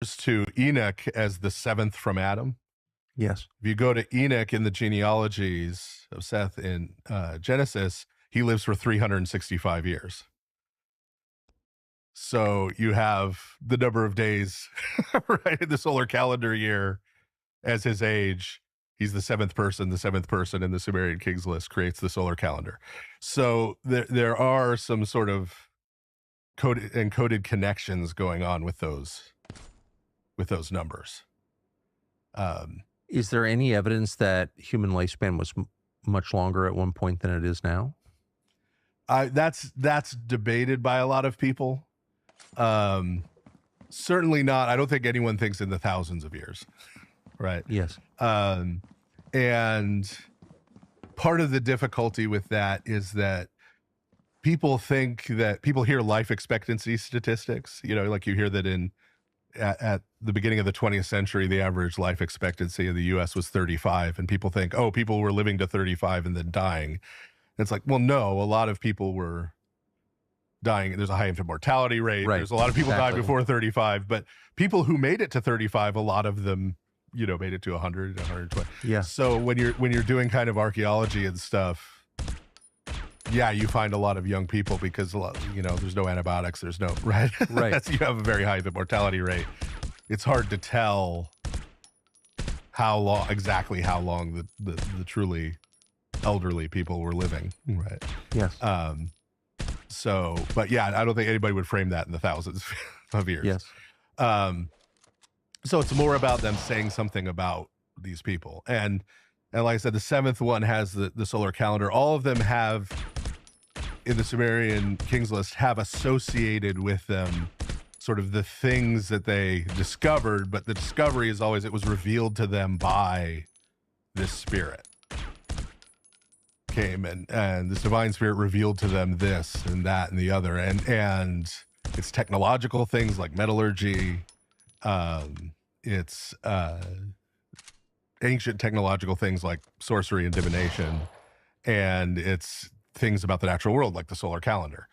refers to Enoch as the seventh from Adam. Yes. If you go to Enoch in the genealogies of Seth in Genesis, he lives for 365 years. So you have the number of days, right, in the solar calendar year as his age. He's the seventh person in the Sumerian Kings list creates the solar calendar. So there are some sort of encoded connections going on with those numbers. Is there any evidence that human lifespan was much longer at one point than it is now? That's debated by a lot of people. Certainly not. I don't think anyone thinks in the thousands of years, right? Yes. And part of the difficulty with that is that people hear life expectancy statistics, like you hear that at the beginning of the 20th century, the average life expectancy in the US was 35. And people think, oh, people were living to 35 and then dying. And it's like, well, no, a lot of people were dying. There's a high infant mortality rate. Right. There's a lot of people died before 35, but people who made it to 35, a lot of them, made it to 100, 120. Yeah. So when you're doing kind of archaeology and stuff, yeah, you find a lot of young people because there's no antibiotics, there's no right. You have a very high mortality rate. It's hard to tell how long the truly elderly people were living. Right. Yes. So, but yeah, I don't think anybody would frame that in the thousands of years. Yes. So it's more about them saying something about these people. And like I said, the seventh one has the solar calendar. All of them have, in the Sumerian Kings list, have associated with them sort of the things that they discovered, but the discovery is always, it was revealed to them by this spirit. Came and this divine spirit revealed to them this and that and the other. And it's technological things like metallurgy. It's ancient technological things like sorcery and divination, and it's things about the natural world like the solar calendar.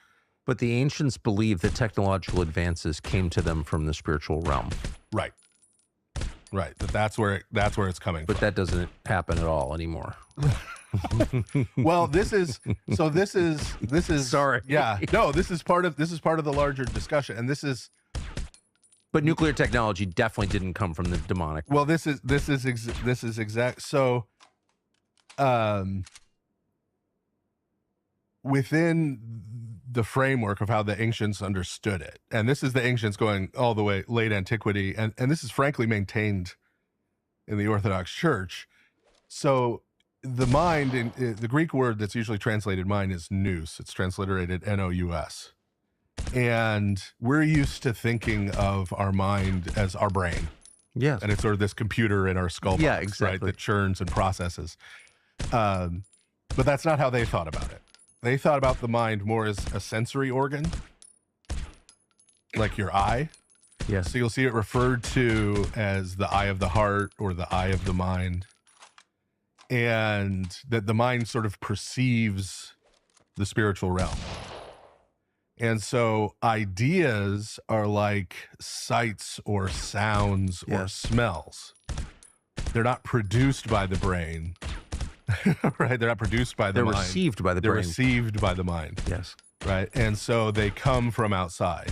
But the ancients believed that technological advances came to them from the spiritual realm. Right. That's where it's coming from. But that doesn't happen at all anymore. Well, this is sorry. Yeah. No, this is part of the larger discussion, and this is. But nuclear technology definitely didn't come from the demonic. Well, this is exact. So, within the framework of how the ancients understood it, and this is the ancients going all the way late antiquity, and this is frankly maintained in the Orthodox Church. So, the mind, the Greek word that's usually translated mind is nous. It's transliterated N-O-U-S. And we're used to thinking of our mind as our brain. Yes. And it's sort of this computer in our skull box, yeah, exactly. Right, that churns and processes. But that's not how they thought about it. They thought about the mind more as a sensory organ, like your eye. Yes. So you'll see it referred to as the eye of the heart or the eye of the mind. And that the mind sort of perceives the spiritual realm. And so ideas are like sights or sounds or smells. They're not produced by the brain, right? They're not produced by the mind. They're received by the brain. They're received by the mind. Yes. Right? And so they come from outside.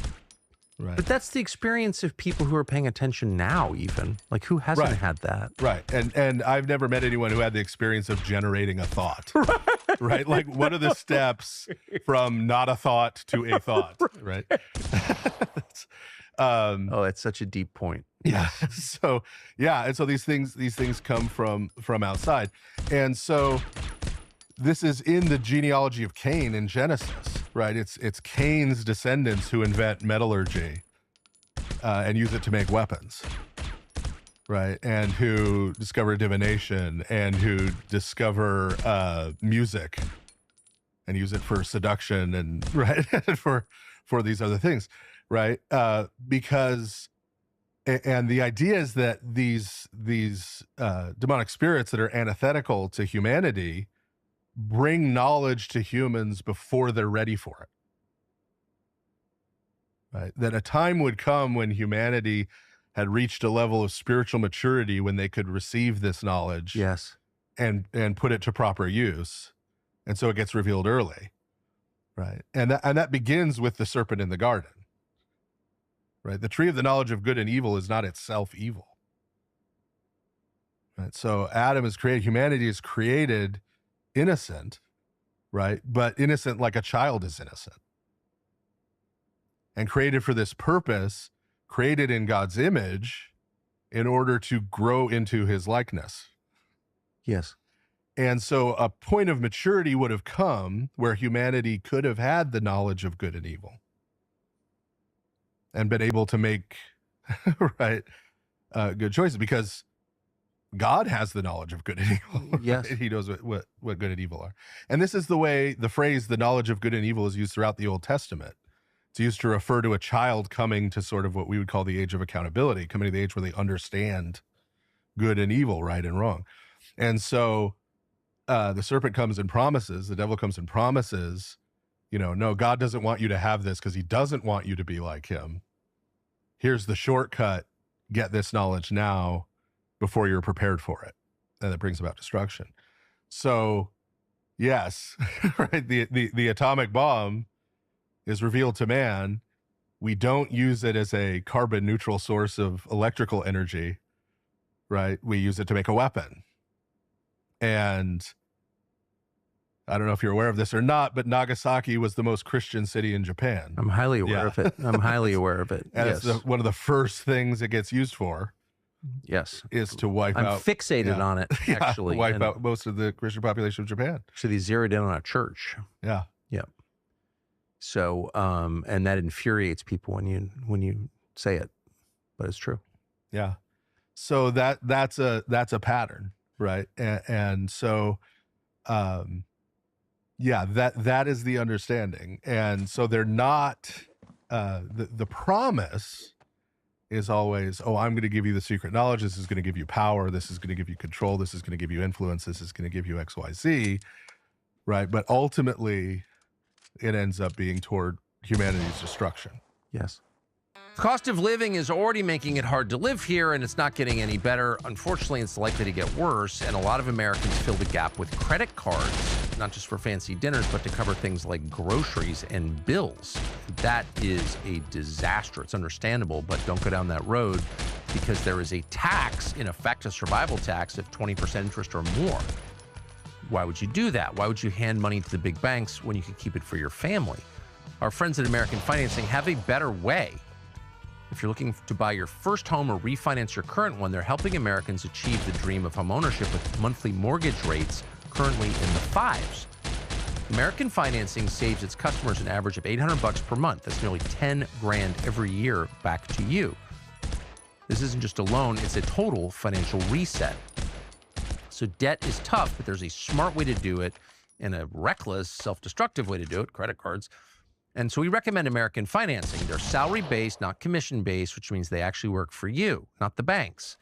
Right. But that's the experience of people who are paying attention now, even. Like, who hasn't had that? Right. And I've never met anyone who had the experience of generating a thought. Right? Like, what are the steps from not a thought to a thought? Right? That's such a deep point. Yeah. So, yeah. And so these things come from outside. And so this is in the genealogy of Cain in Genesis, right? It's Cain's descendants who invent metallurgy and use it to make weapons, right? And who discover divination and who discover music and use it for seduction and right for these other things, right? Because and the idea is that these demonic spirits that are antithetical to humanity bring knowledge to humans before they're ready for it. Right? That a time would come when humanity had reached a level of spiritual maturity when they could receive this knowledge Yes. and put it to proper use. And so it gets revealed early, right? And that begins with the serpent in the garden, right? The tree of the knowledge of good and evil is not itself evil, right? So Adam is created, humanity is created innocent, right? But innocent like a child is innocent. And created for this purpose, created in God's image in order to grow into his likeness. Yes. And so a point of maturity would have come where humanity could have had the knowledge of good and evil and been able to make right good choices, because God has the knowledge of good and evil. Yes. Right? He knows what good and evil are. And this is the way the phrase the knowledge of good and evil is used throughout the Old Testament. It's used to refer to a child coming to sort of what we would call the age of accountability, coming to the age where they understand good and evil, right and wrong. And so the serpent comes and promises, the devil comes and promises, no, God doesn't want you to have this because he doesn't want you to be like him. Here's the shortcut. Get this knowledge now before you're prepared for it. And that brings about destruction. So yes, right. The atomic bomb is revealed to man. We don't use it as a carbon neutral source of electrical energy, right? We use it to make a weapon. And I don't know if you're aware of this or not, but Nagasaki was the most Christian city in Japan. I'm highly aware of it. I'm highly aware of it. And yes. it's one of the first things it gets used for. Yes. Is to wipe I'm out. fixated on it, actually. Wipe out most of the Christian population of Japan. So they zeroed in on a church. Yeah. Yeah. So, and that infuriates people when you say it, but it's true. Yeah. So that's a pattern, right? And so, yeah, that is the understanding. And so they're not, the promise is always, oh, I'm going to give you the secret knowledge. This is going to give you power. This is going to give you control. This is going to give you influence. This is going to give you X, Y, Z, right? But ultimately, it ends up being toward humanity's destruction. Yes. Cost of living is already making it hard to live here, and it's not getting any better. Unfortunately, it's likely to get worse, and a lot of Americans fill the gap with credit cards, not just for fancy dinners, but to cover things like groceries and bills. That is a disaster. It's understandable, but don't go down that road, because there is a tax, in effect, a survival tax of 20% interest or more. Why would you do that? Why would you hand money to the big banks when you could keep it for your family? Our friends at American Financing have a better way. If you're looking to buy your first home or refinance your current one, they're helping Americans achieve the dream of homeownership with monthly mortgage rates currently in the 5s. American Financing saves its customers an average of $800 per month. That's nearly 10 grand every year back to you. This isn't just a loan, it's a total financial reset. So debt is tough, but there's a smart way to do it and a reckless, self-destructive way to do it, credit cards. And so we recommend American Financing. They're salary-based, not commission-based, which means they actually work for you, not the banks.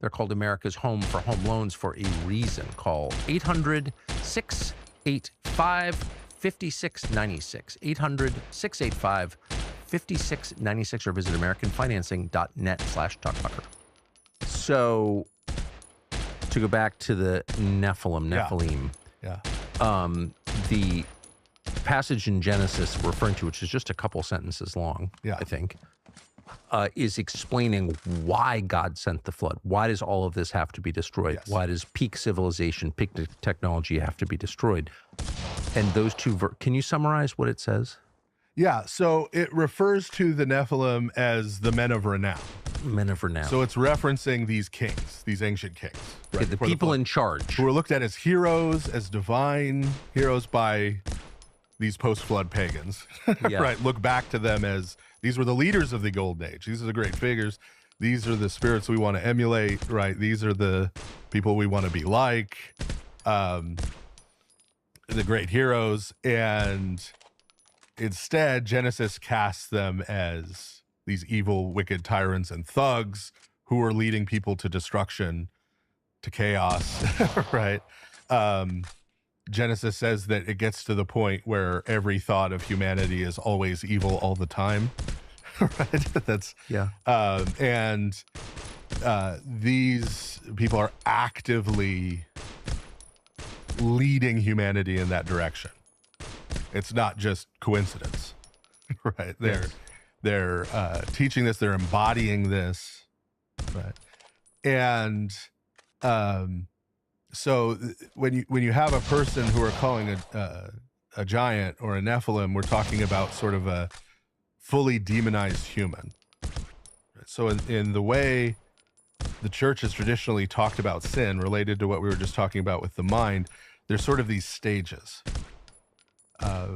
They're called America's Home for Home Loans for a reason. Call 800-685-5696, 800-685-5696, or visit AmericanFinancing.net/TalkBucker. So to go back to the Nephilim, Yeah. The passage in Genesis we're referring to, which is just a couple sentences long, I think, is explaining why God sent the flood. Why does all of this have to be destroyed? Yes. Why does peak civilization, peak technology have to be destroyed? And those two, can you summarize what it says? Yeah, so it refers to the Nephilim as the men of renown. Men of renown. So it's referencing these kings, these ancient kings. Right, okay, the people in charge. Who were looked at as heroes, as divine heroes by these post-flood pagans. Yeah. Right, look back to them as, these were the leaders of the golden age. These are the great figures. These are the spirits we want to emulate, right? These are the people we want to be like, the great heroes. And instead, Genesis casts them as these evil, wicked tyrants and thugs who are leading people to destruction, to chaos, right? Genesis says that it gets to the point where every thought of humanity is always evil all the time, right? That's Yeah. and these people are actively leading humanity in that direction. It's not just coincidence, right? Yes. They're teaching this, they're embodying this, right? And so when you have a person who are calling a giant or a Nephilim, we're talking about sort of a fully demonized human. So in the way the church has traditionally talked about sin, related to what we were just talking about with the mind, there's sort of these stages.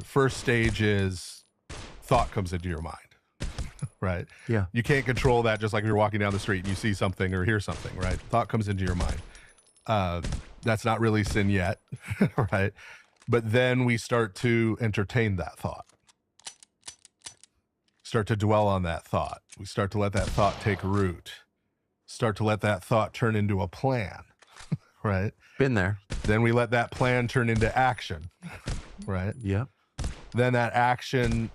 First stage is thought comes into your mind, right? Yeah. You can't control that, just like you're walking down the street and you see something or hear something, right? Thought comes into your mind. That's not really sin yet, right? But then we start to entertain that thought, start to dwell on that thought. We start to let that thought take root, start to let that thought turn into a plan, right? Been there. Then we let that plan turn into action, right? Yep. Then that action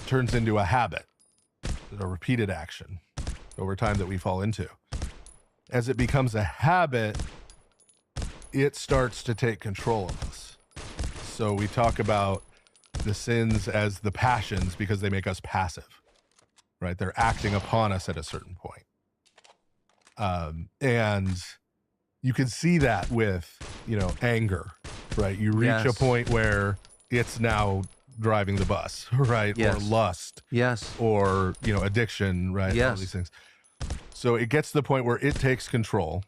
turns into a habit, a repeated action over time that we fall into. As it becomes a habit, it starts to take control of us. So we talk about the sins as the passions because they make us passive, right? They're acting upon us at a certain point. And you can see that with, anger, right? You reach a Yes. point where it's now driving the bus, right? Yes. Or lust, Yes. or, addiction, right? All Yes. these things. So it gets to the point where it takes control.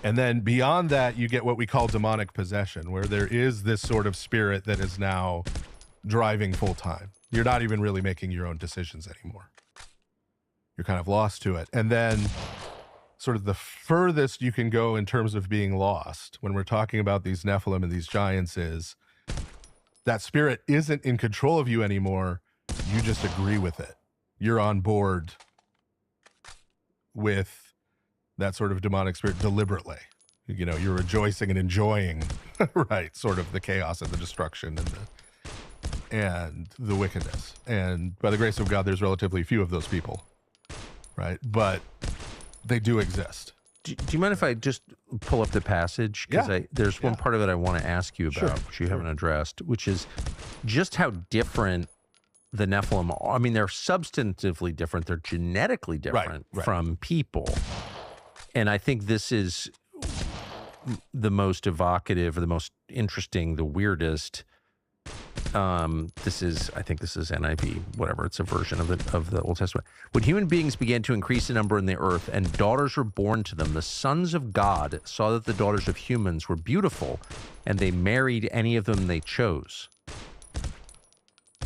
And then beyond that, you get what we call demonic possession, where there is this sort of spirit that is now driving full time. You're not even really making your own decisions anymore. You're kind of lost to it. And then sort of the furthest you can go in terms of being lost when we're talking about these Nephilim and these giants is that spirit isn't in control of you anymore. You just agree with it. You're on board with that sort of demonic spirit deliberately. You're rejoicing and enjoying, right? Sort of the chaos and the destruction and the wickedness. And by the grace of God, there's relatively few of those people, right? But they do exist. Do you mind if I just pull up the passage? Because Yeah. there's one Yeah. part of it I want to ask you about, Sure. which you haven't addressed, which is just how different the Nephilim are. I mean, they're substantively different. They're genetically different right. from people. And I think this is the most evocative or the most interesting, the weirdest. I think this is NIV, whatever. It's a version of the Old Testament. When human beings began to increase in number in the earth and daughters were born to them, the sons of God saw that the daughters of humans were beautiful, and they married any of them they chose.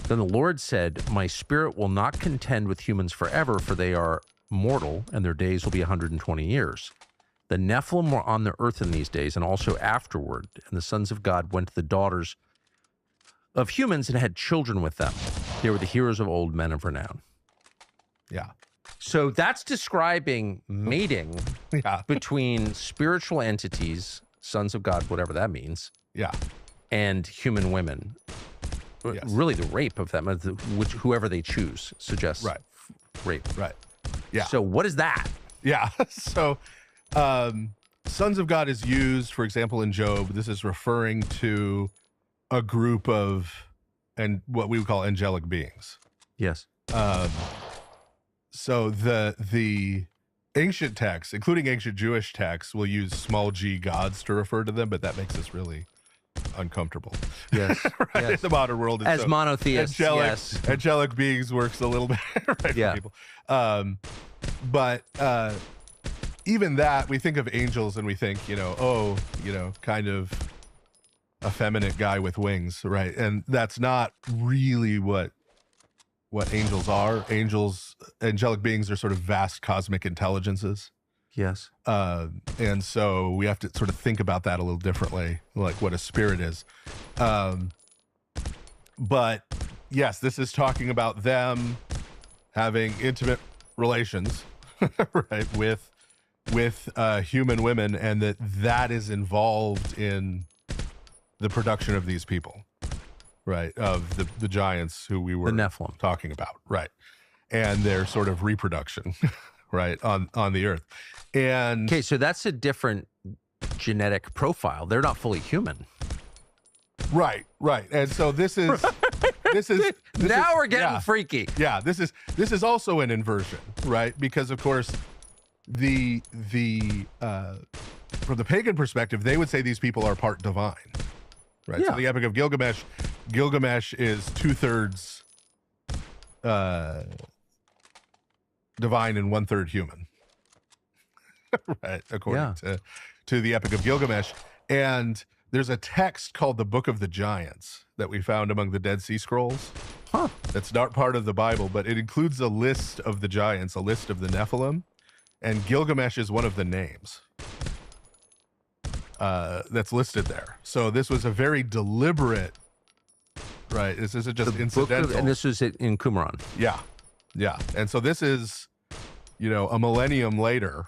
Then the Lord said, "My spirit will not contend with humans forever, for they are mortal, and their days will be 120 years. The Nephilim were on the earth in these days, and also afterward, and the sons of God went to the daughters of humans and had children with them. They were the heroes of old, men of renown." Yeah. So that's describing mating Yeah. between spiritual entities, sons of God, whatever that means, Yeah. and human women. Yes. Really the rape of them, whoever they choose suggests Right. rape. Right. Yeah. So what is that? Yeah. So, sons of God is used, for example, in Job. This is referring to a group of, and what we would call angelic beings. Yes. So the ancient texts, including ancient Jewish texts, will use small g gods to refer to them, but that makes us really uncomfortable. Yes. Right? Yes. In the modern world. And As so monotheists, yes. angelic beings works a little bit right Yeah. for people. But even that, we think of angels and we think, kind of effeminate guy with wings, right? And that's not really what angels are. Angelic beings are sort of vast cosmic intelligences. Yes. And so we have to sort of think about that a little differently, like what a spirit is. But yes, this is talking about them having intimate relations, right, with human women, and that is involved in the production of these people, right, of the giants who we were The Nephilim. talking about, right, and their sort of reproduction, right, on the earth. And Okay, so that's a different genetic profile. They're not fully human. right, and so this is Now we're getting yeah. freaky. Yeah, this is also an inversion, right? Because of course, the from the pagan perspective, they would say these people are part divine, right? Yeah. So the Epic of Gilgamesh is 2/3 divine and 1/3 human, right? According to the Epic of Gilgamesh, and there's a text called the Book of the Giants that we found among the Dead Sea Scrolls. Huh. That's not part of the Bible, but it includes a list of the giants, a list of the Nephilim, and Gilgamesh is one of the names that's listed there. So this was a very deliberate, right? This isn't just incidental. And this was in Qumran. Yeah. And so this is, a millennium later,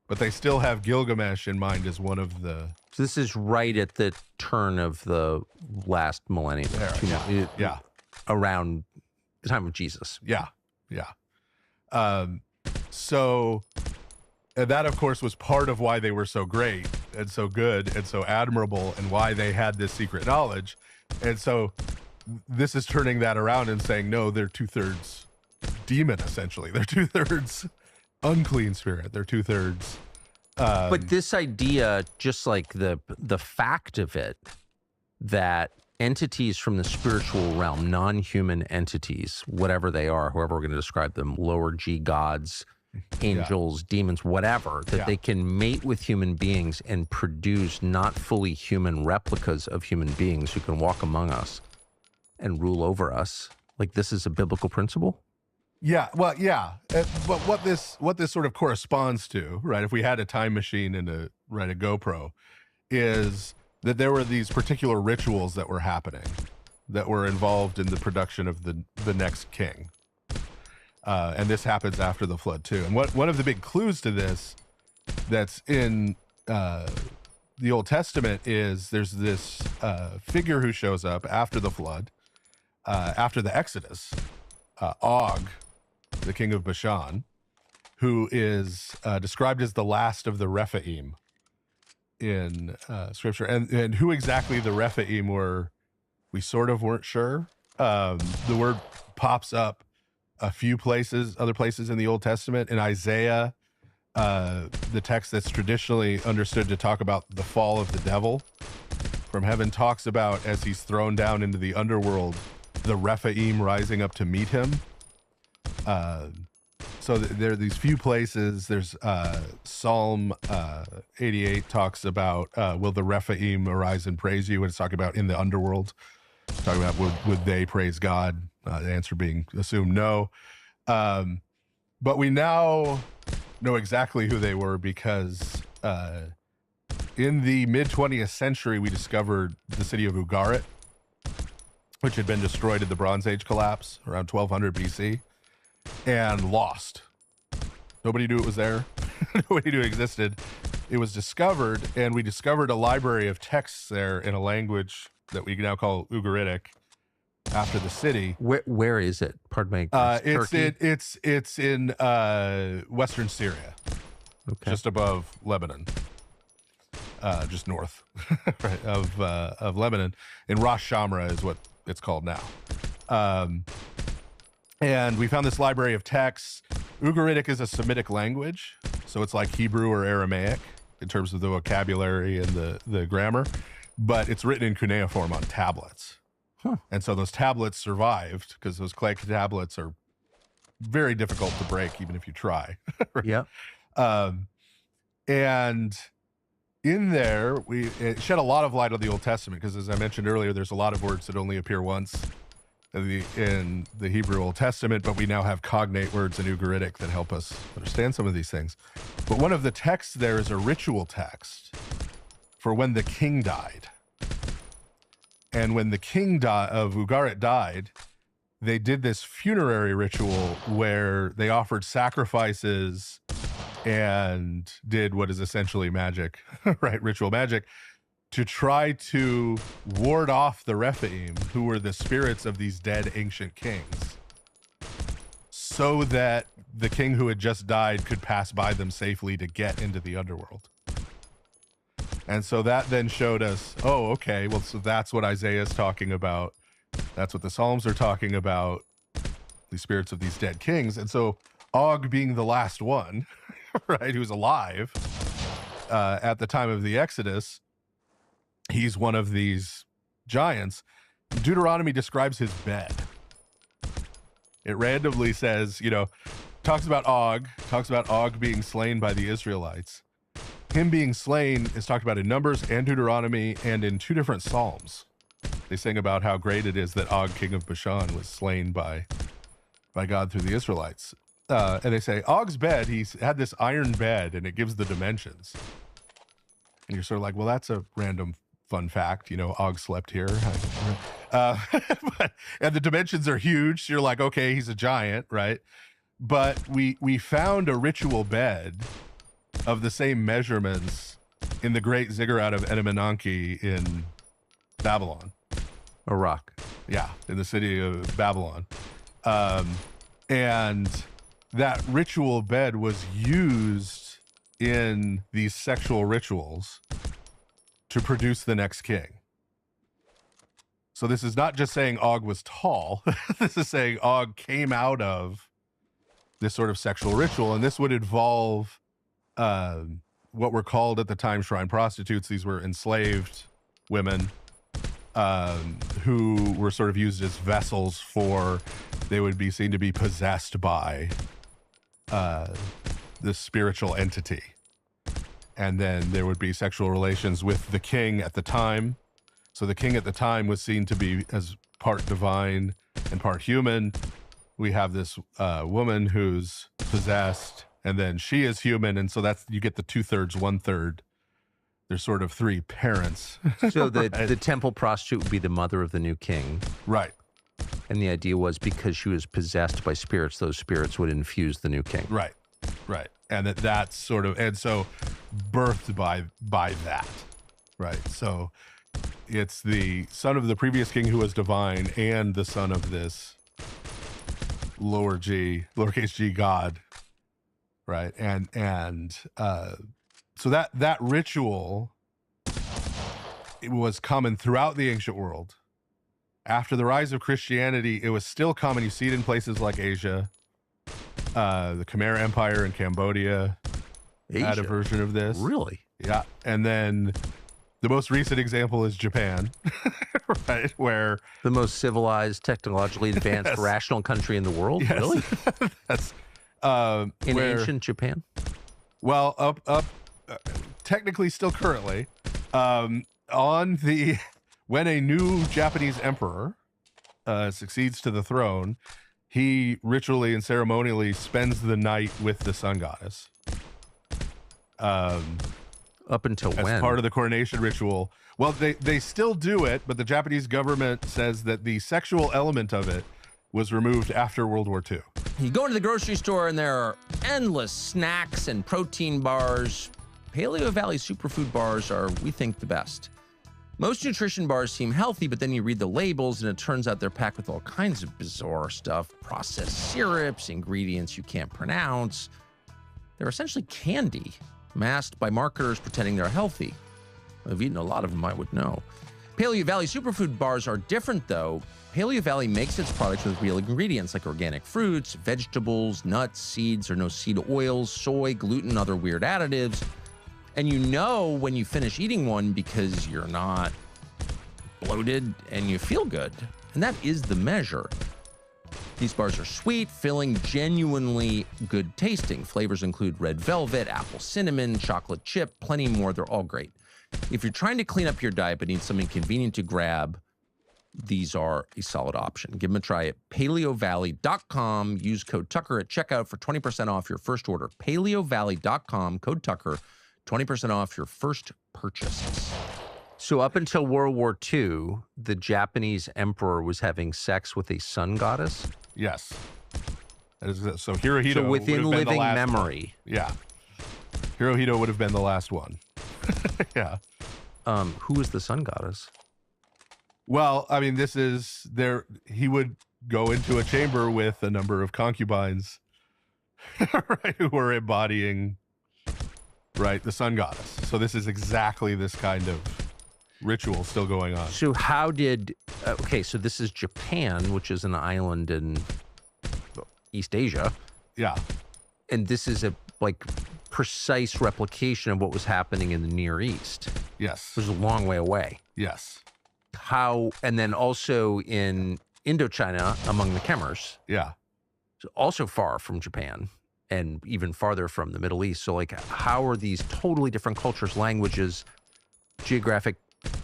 but they still have Gilgamesh in mind as one of the... So this is right at the turn of the last millennium. Yeah. Around the time of Jesus. Yeah. So and that, of course, was part of why they were so great and so good and so admirable and why they had this secret knowledge. And so this is turning that around and saying, no, they're 2/3 demon, essentially. They're 2/3 unclean spirit. They're 2/3. But this idea, just like the fact of it, that entities from the spiritual realm, non-human entities, whatever they are, however we're going to describe them, lower G gods, angels, demons, whatever, that they can mate with human beings and produce not fully human replicas of human beings who can walk among us and rule over us. Like, this is a biblical principle? Yeah, well, yeah. But what this sort of corresponds to, right, if we had a time machine and a GoPro, is that there were these particular rituals that were happening that were involved in the production of the next king. And this happens after the flood too. And one of the big clues to this that's in the Old Testament is there's this figure who shows up after the flood, after the Exodus, Og, the king of Bashan, who is described as the last of the Rephaim in scripture. And who exactly the Rephaim were, we sort of weren't sure. The word pops up a few places, other places in the Old Testament. In Isaiah, the text that's traditionally understood to talk about the fall of the devil from heaven talks about, as he's thrown down into the underworld, the Rephaim rising up to meet him. So there are these few places. There's Psalm 88 talks about, will the Rephaim arise and praise you? And it's talking about in the underworld. It's talking about would they praise God? The answer being assumed no. But we now know exactly who they were because in the mid-20th century, we discovered the city of Ugarit, which had been destroyed in the Bronze Age collapse around 1200 BC and lost. Nobody knew it was there. Nobody knew it existed. It was discovered, and we discovered a library of texts there in a language that we now call Ugaritic after the city. Where is it? Pardon me. It's in Western Syria, just above Lebanon, just north right, of Lebanon. In Ras Shamra is what it's called now. And we found this library of texts. Ugaritic is a Semitic language, so it's like Hebrew or Aramaic in terms of the vocabulary and the grammar, but it's written in cuneiform on tablets. And so those tablets survived because those clay tablets are very difficult to break, even if you try. Yeah. And in there, it shed a lot of light on the Old Testament because, as I mentioned earlier, there's a lot of words that only appear once in the Hebrew Old Testament, but we now have cognate words in Ugaritic that help us understand some of these things. But one of the texts there is a ritual text for when the king died. And when the king of Ugarit died, they did this funerary ritual where they offered sacrifices and did what is essentially magic, right? Ritual magic. to try to ward off the Rephaim, who were the spirits of these dead ancient kings, so that the king who had just died could pass by them safely to get into the underworld. And so that then showed us, oh, okay, well, so that's what Isaiah is talking about. That's what the Psalms are talking about, the spirits of these dead kings. And so Og being the last one, right, who's alive at the time of the Exodus, he's one of these giants. Deuteronomy describes his bed. It randomly says, talks about Og being slain by the Israelites. Him being slain is talked about in Numbers and Deuteronomy and in 2 different Psalms. They sing about how great it is that Og, king of Bashan, was slain by God through the Israelites. And they say, Og's bed, he's had this iron bed, and it gives the dimensions. And you're sort of like, well, that's a random fun fact. Og slept here. And the dimensions are huge. So you're like, okay, he's a giant, right? But we found a ritual bed of the same measurements in the great ziggurat of Enemenanke in Babylon. Iraq. Yeah, in the city of Babylon. And that ritual bed was used in these sexual rituals to produce the next king. So this is not just saying Og was tall. This is saying Og came out of this sort of sexual ritual, and this would involve what were called at the time shrine prostitutes. These were enslaved women who were sort of used as vessels for, they would be seen to be possessed by this spiritual entity. And then there would be sexual relations with the king at the time. So the king at the time was seen to be as part divine and part human. We have this woman who's possessed, and then she is human. And so you get the 2/3, 1/3. There's sort of 3 parents. So right? the temple prostitute would be the mother of the new king. Right. And the idea was because she was possessed by spirits, those spirits would infuse the new king. Right. Right. And that's sort of, and so birthed by that. Right. So it's the son of the previous king who was divine and the son of this lowercase g God. Right. And so that ritual, it was common throughout the ancient world. After the rise of Christianity, it was still common. You see it in places like Asia. The Khmer Empire in Cambodia had a version of this. Really? Yeah. And then the most recent example is Japan, right? Where the most civilized, technologically advanced, yes. rational country in the world? Yes. Really? That's in ancient Japan? Well, up technically still currently when a new Japanese emperor succeeds to the throne, he ritually and ceremonially spends the night with the sun goddess. Up until when? As part of the coronation ritual. Well, they still do it, but the Japanese government says that the sexual element of it was removed after World War II. You go into the grocery store and there are endless snacks and protein bars. Paleo Valley superfood bars are, we think, the best. Most nutrition bars seem healthy, but then you read the labels and it turns out they're packed with all kinds of bizarre stuff, processed syrups, ingredients you can't pronounce. They're essentially candy, masked by marketers pretending they're healthy. I've eaten a lot of them, I would know. Paleo Valley superfood bars are different, though. Paleo Valley makes its products with real ingredients like organic fruits, vegetables, nuts, seeds, or no seed oils, soy, gluten, other weird additives. And you know when you finish eating one because you're not bloated and you feel good. And that is the measure. These bars are sweet, filling, genuinely good tasting. Flavors include red velvet, apple cinnamon, chocolate chip, plenty more. They're all great. If you're trying to clean up your diet but need something convenient to grab, these are a solid option. Give them a try at paleovalley.com. Use code Tucker at checkout for 20% off your first order. paleovalley.com, code Tucker, 20% off your first purchase. So up until World War II, the Japanese emperor was having sex with a sun goddess? Yes. So Hirohito so within would have been living the last memory. one. Yeah. Hirohito would have been the last one. Yeah. Who is the sun goddess? Well, I mean, this is there. He would go into a chamber with a number of concubines, right, who were embodying, right, the sun goddess. So this is exactly this kind of ritual still going on. So how did? Okay, so this is Japan, which is an island in East Asia, Yeah, and this is a like precise replication of what was happening in the Near East. yes, It was a long way away. yes, How, and then also in Indochina among the Khmers, yeah. so also far from Japan and even farther from the Middle East. So like, how are these totally different cultures, languages, geographic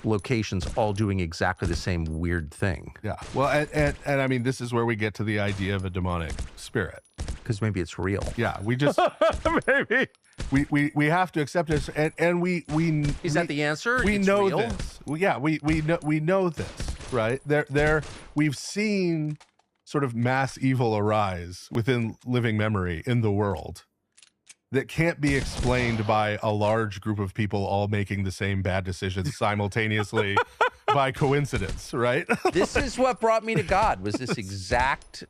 locations all doing exactly the same weird thing? Yeah. Well, and I mean, this is where we get to the idea of a demonic spirit. Because maybe it's real. Yeah, we just Maybe. we have to accept this, and we Is that the answer? we It's know real? this. Well, yeah, we know this, right? We've seen sort of mass evil arise within living memory in the world that can't be explained by a large group of people all making the same bad decisions simultaneously by coincidence, right? This is what brought me to God, was this exact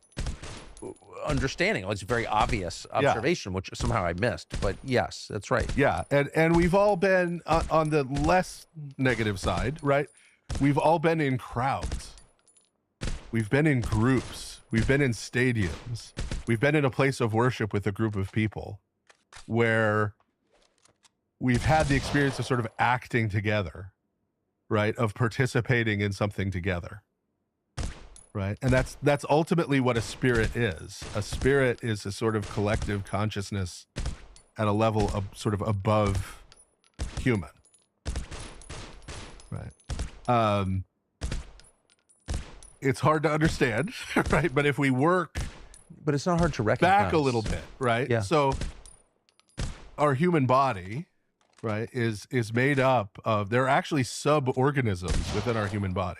understanding. It's a very obvious observation, which somehow I missed. But yes, that's right. Yeah, and we've all been on the less negative side, right? We've all been in crowds. We've been in groups. We've been in stadiums. We've been in a place of worship with a group of people where we've had the experience of sort of acting together, right? Of participating in something together. Right. And that's ultimately what a spirit is. A spirit is a sort of collective consciousness at a level of sort of above human. Right. It's hard to understand, right? But if we work But it's not hard to recognize. back a little bit, right? Yeah. So our human body, right, is made up of, there are actually sub-organisms within our human body.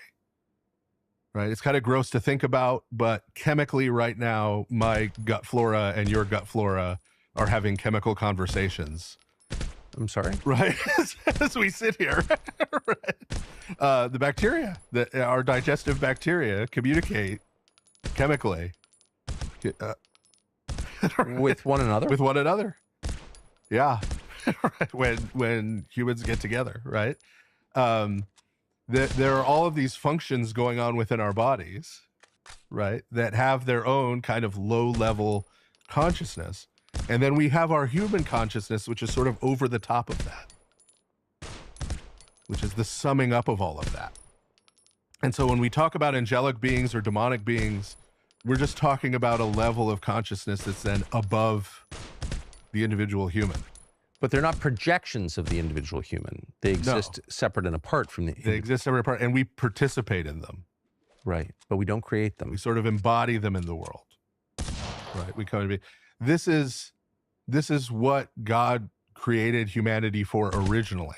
Right. It's kind of gross to think about, but chemically right now, my gut flora and your gut flora are having chemical conversations. I'm sorry? Right. As we sit here. Right. The bacteria, our digestive bacteria communicate chemically With one another? with one another. Yeah. Right. When humans get together. Right. There are all of these functions going on within our bodies, right, that have their own kind of low-level consciousness. And then we have our human consciousness, which is sort of over the top of that, which is the summing up of all of that. And so when we talk about angelic beings or demonic beings, we're just talking about a level of consciousness that's then above the individual human. But they're not projections of the individual human. They exist separate and apart from the They exist separate apart, and we participate in them. Right. But we don't create them. We sort of embody them in the world. Right. We come to be. This is what God created humanity for originally.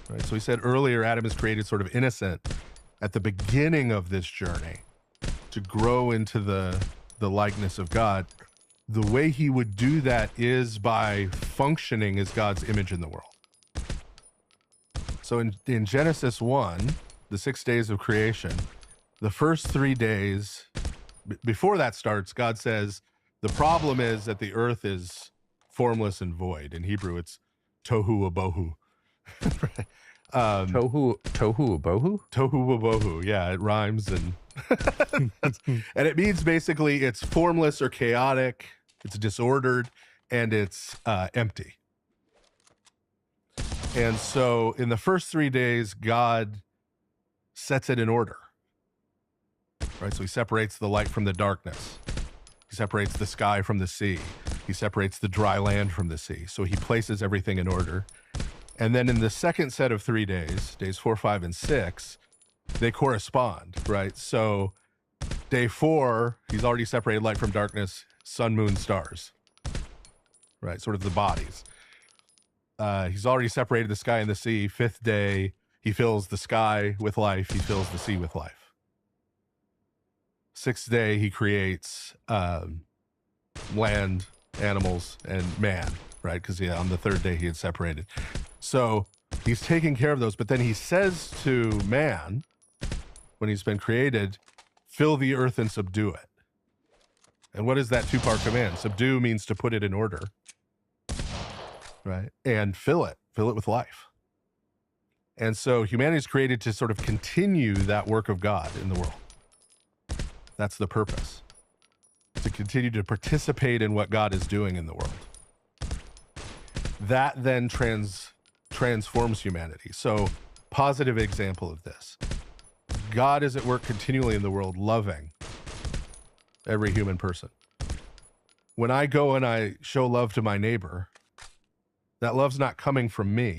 Right. So he said earlier, Adam is created sort of innocent at the beginning of this journey to grow into the likeness of God. The way he would do that is by functioning as God's image in the world. So in Genesis 1, the 6 days of creation, the first 3 days, before that starts, God says, the problem is that the earth is formless and void. In Hebrew, it's tohu wabohu. Tohu abohu? Tohu wabohu. Yeah, it rhymes and and it means basically it's formless or chaotic, it's disordered, and it's empty. And so in the first 3 days, God sets it in order. Right? So he separates the light from the darkness. He separates the sky from the sea. He separates the dry land from the sea. So he places everything in order. And then in the second set of 3 days, days 4, 5, and 6, they correspond, right? So day 4, he's already separated light from darkness, sun, moon, stars, right? Sort of the bodies. He's already separated the sky and the sea. 5th day, he fills the sky with life. He fills the sea with life. 6th day, he creates land, animals, and man, right? Because on the 3rd day, he had separated. So He's taking care of those, but then he says to man, when he's been created, fill the earth and subdue it. And what is that two-part command? Subdue means to put it in order, right? And fill it with life. And so humanity is created to sort of continue that work of God in the world. That's the purpose. To continue to participate in what God is doing in the world. That then transforms humanity. So, positive example of this. God is at work continually in the world, loving every human person. When I go and I show love to my neighbor, that love's not coming from me.